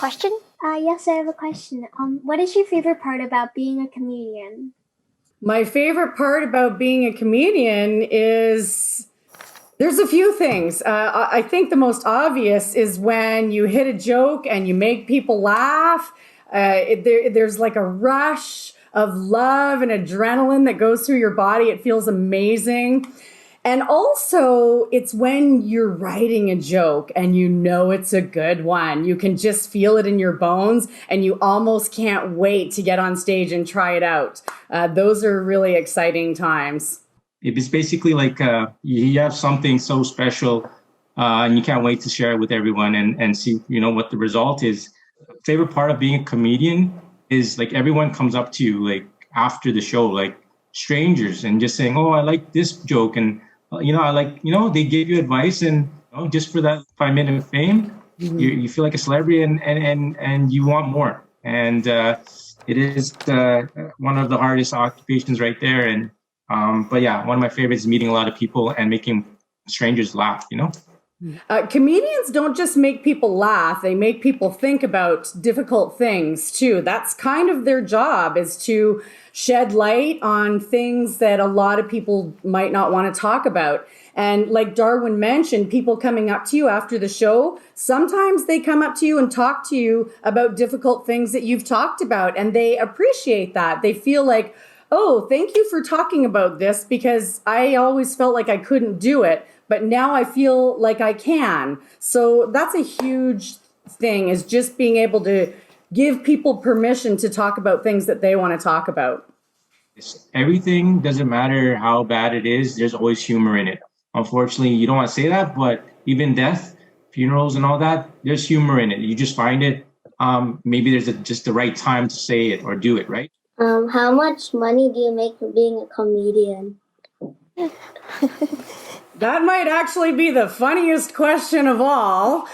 question? Yes, I have a question. What is your favorite part about being a comedian? My favorite part about being a comedian is there's a few things. I think the most obvious is when you hit a joke and you make people laugh. There's like a rush of love and adrenaline that goes through your body. It feels amazing. And also, it's when you're writing a joke and you know it's a good one. You can just feel it in your bones and you almost can't wait to get on stage and try it out. Those are really exciting times. It's basically like you have something so special and you can't wait to share it with everyone and see, what the result is. Favorite part of being a comedian is like everyone comes up to you like after the show, like strangers, and just saying, "Oh, I like this joke," and I like, they give you advice, and just for that 5 minute of fame, you feel like a celebrity, and you want more. And it is one of the hardest occupations right there. And but yeah, one of my favorites is meeting a lot of people and making strangers laugh. Comedians don't just make people laugh, they make people think about difficult things too. That's kind of their job, is to shed light on things that a lot of people might not want to talk about. And like Darwin mentioned, people coming up to you after the show, sometimes they come up to you and talk to you about difficult things that you've talked about, and they appreciate that. They feel like, "Oh, thank you for talking about this, because I always felt like I couldn't do it, but now I feel like I can." So that's a huge thing, is just being able to give people permission to talk about things that they want to talk about. Everything, doesn't matter how bad it is, there's always humor in it. Unfortunately, you don't want to say that, but even death, funerals and all that, there's humor in it. You just find it. Maybe there's just the right time to say it or do it, right? How much money do you make for being a comedian? That might actually be the funniest question of all,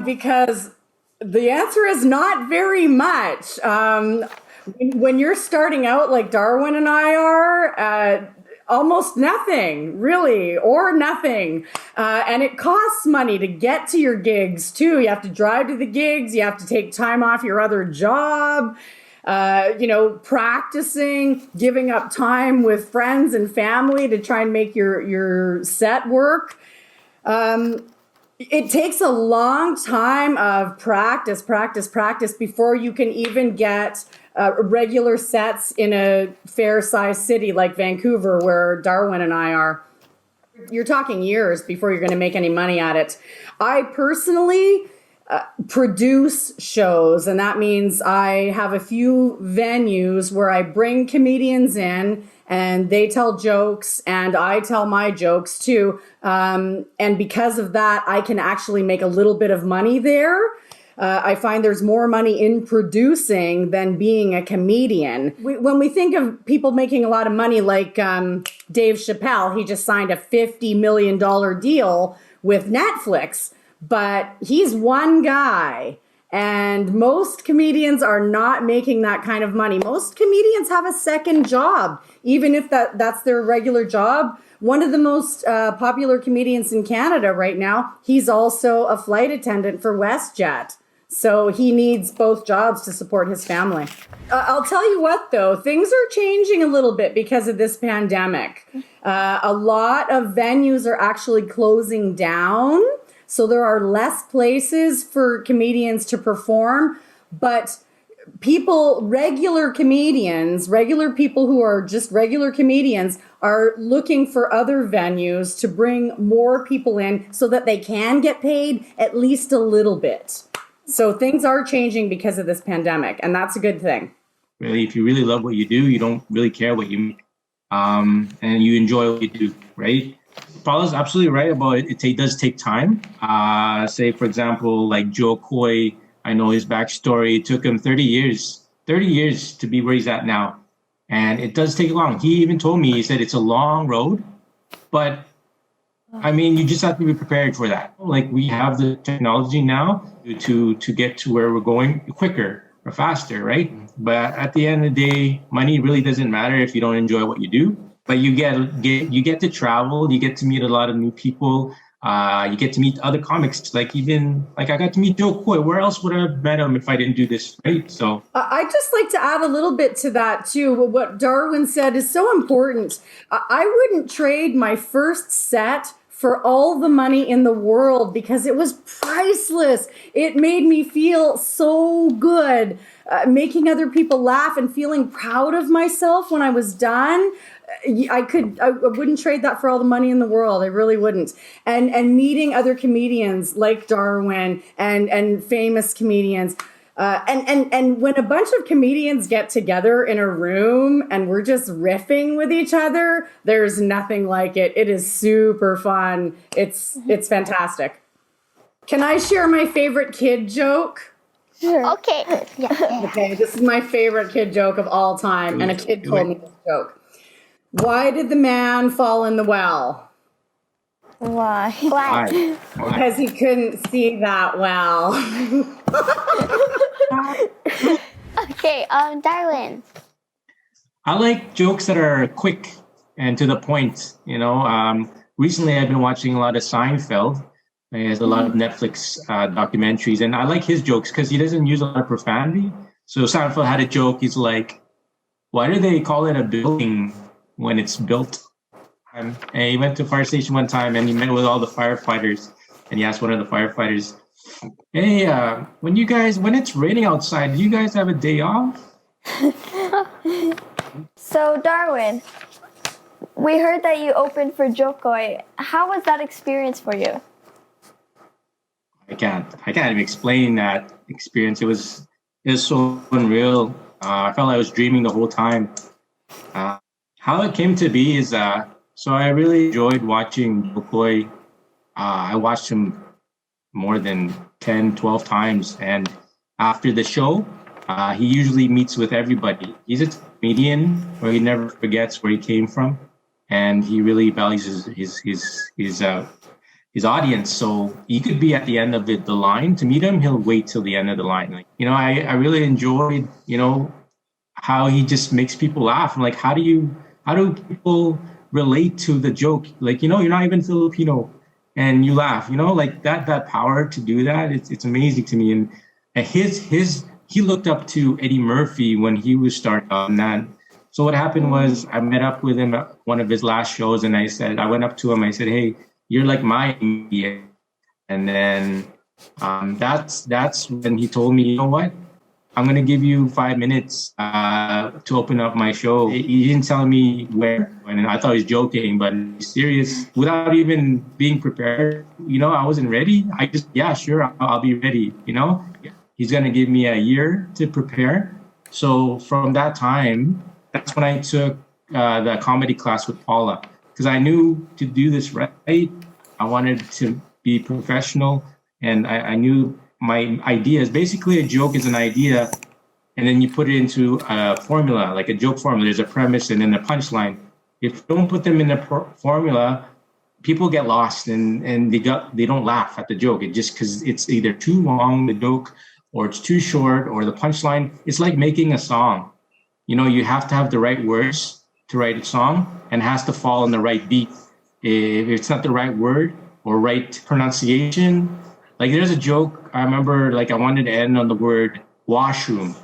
because the answer is not very much. When you're starting out like Darwin and I are, almost nothing, really, or nothing. And it costs money to get to your gigs, too. You have to drive to the gigs. You have to take time off your other job. Practicing, giving up time with friends and family to try and make your set work. It takes a long time of practice before you can even get regular sets in a fair-sized city like Vancouver, where Darwin and I are. You're talking years before you're going to make any money at it. I personally produce shows, and that means I have a few venues where I bring comedians in and they tell jokes and I tell my jokes too. And because of that, I can actually make a little bit of money there. I find there's more money in producing than being a comedian. When we think of people making a lot of money, like Dave Chappelle, he just signed a $50 million deal with Netflix. But he's one guy, and most comedians are not making that kind of money. Most comedians have a second job, even if that's their regular job. One of the most popular comedians in Canada right now, he's also a flight attendant for WestJet. So he needs both jobs to support his family. I'll tell you what, though, things are changing a little bit because of this pandemic. A lot of venues are actually closing down. So there are less places for comedians to perform, but regular comedians, regular people who are just regular comedians, are looking for other venues to bring more people in so that they can get paid at least a little bit. So things are changing because of this pandemic, and that's a good thing. Really, if you really love what you do, you don't really care what you make, and you enjoy what you do, right? Paula's absolutely right about it. It does take time. Say, for example, like Jokoy, I know his backstory. It took him 30 years to be where he's at now. And it does take long. He even told me, he said it's a long road, but I mean, you just have to be prepared for that. Like, we have the technology now to get to where we're going quicker or faster, right? But at the end of the day, money really doesn't matter if you don't enjoy what you do. But you get to travel, you get to meet a lot of new people, You get to meet other comics. Like even like I got to meet Jokoy. Where else would I have met him if I didn't do this? Right. So I'd just like to add a little bit to that too. What Darwin said is so important. I wouldn't trade my first set for all the money in the world because it was priceless. It made me feel so good, making other people laugh and feeling proud of myself when I was done. I wouldn't trade that for all the money in the world. I really wouldn't. And meeting other comedians like Darwin and famous comedians. And when a bunch of comedians get together in a room and we're just riffing with each other, there's nothing like it. It is super fun. It's fantastic. Can I share my favorite kid joke? Sure. Okay. Yeah. Okay, this is my favorite kid joke of all time. And a kid told me this joke. Why did the man fall in the well? Why? why? Because he couldn't see that well. Okay. Darwin. I like jokes that are quick and to the point. Recently I've been watching a lot of Seinfeld. He has a lot of Netflix documentaries, and I like his jokes because he doesn't use a lot of profanity. So Seinfeld had a joke. He's like, "Why do they call it a building when it's built?" And he went to a fire station one time and he met with all the firefighters, and he asked one of the firefighters, "Hey, when it's raining outside, do you guys have a day off?" So, Darwin, we heard that you opened for Jokoy. How was that experience for you? I can't even explain that experience. It was so unreal. I felt like I was dreaming the whole time. How it came to be is so I really enjoyed watching Jokoy. I watched him more than 10, 12 times. And after the show, he usually meets with everybody. He's a comedian where he never forgets where he came from. And he really values his audience. So you could be at the end of the line. To meet him, he'll wait till the end of the line. I really enjoyed, how he just makes people laugh. I'm like, how do people relate to the joke? You're not even Filipino and you laugh, that power to do that. It's amazing to me. And he looked up to Eddie Murphy when he was starting on that. So what happened was I met up with him at one of his last shows, and I went up to him. I said, "Hey, you're like my India." And then that's when he told me, "You know what? I'm going to give you 5 minutes to open up my show." He didn't tell me where, and I thought he was joking, but he's serious. Without even being prepared, I wasn't ready. I just, yeah, sure, I'll be ready. He's going to give me a year to prepare. So from that time, that's when I took the comedy class with Paula, because I knew to do this right, I wanted to be professional, and I knew my ideas. Basically, a joke is an idea, and then you put it into a formula, like a joke formula. There's a premise and then a punchline. If you don't put them in the formula, people get lost and they don't laugh at the joke. It just because it's either too long, the joke, or it's too short, or the punchline. It's like making a song. You have to have the right words to write a song, and it has to fall on the right beat. If it's not the right word or right pronunciation, like there's a joke I remember, I wanted to end on the word washroom,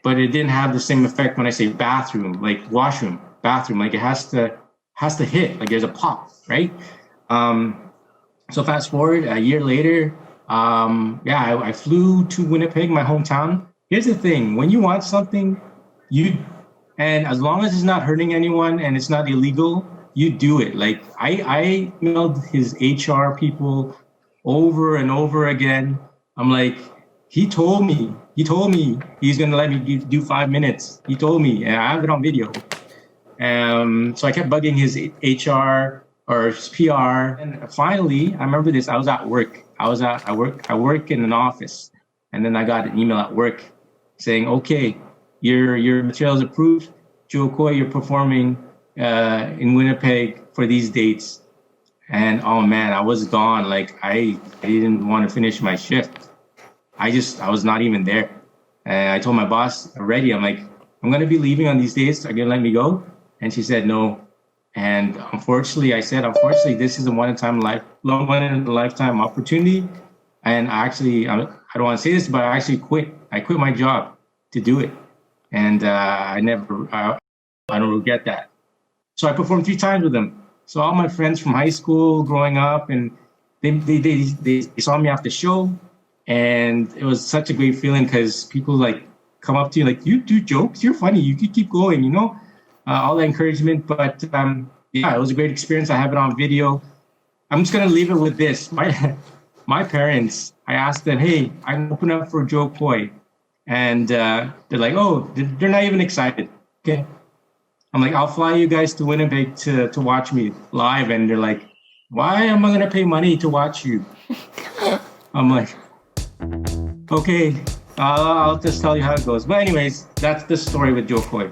but it didn't have the same effect when I say bathroom, like washroom, bathroom, like it has to hit, like there's a pop, right? So fast forward a year later, I flew to Winnipeg, my hometown. Here's the thing, when you want something, and as long as it's not hurting anyone and it's not illegal, you do it. Like I emailed his HR people over and over again. I'm like, he told me he's gonna let me do 5 minutes. He told me, and I have it on video. So I kept bugging his HR or his PR, and finally, I remember this. I was at work. I work in an office, and then I got an email at work saying, "Okay, your material is approved. Jokoy, you're performing in Winnipeg for these dates." And oh man, I was gone. Like I didn't want to finish my shift. I was not even there. And I told my boss already, I'm like, "I'm gonna be leaving on these days. Are you gonna let me go?" And she said, "No, And unfortunately, unfortunately, this is a one in a lifetime opportunity. And I don't want to say this, but I actually quit. I quit my job to do it. And I don't regret that. So I performed 3 times with them. So all my friends from high school growing up, and they saw me after the show. And it was such a great feeling because people like come up to you like, you do jokes, you're funny, you could keep going, you know, all the encouragement. But yeah, it was a great experience. I have it on video. I'm just going to leave it with this. My parents, I asked them, hey, I'm open up for Jokoy. And they're like, oh, they're not even excited. Okay. I'm like, I'll fly you guys to Winnipeg to watch me live. And they're like, why am I going to pay money to watch you? I'm like, okay, I'll just tell you how it goes. But anyways, that's the story with Jokoy.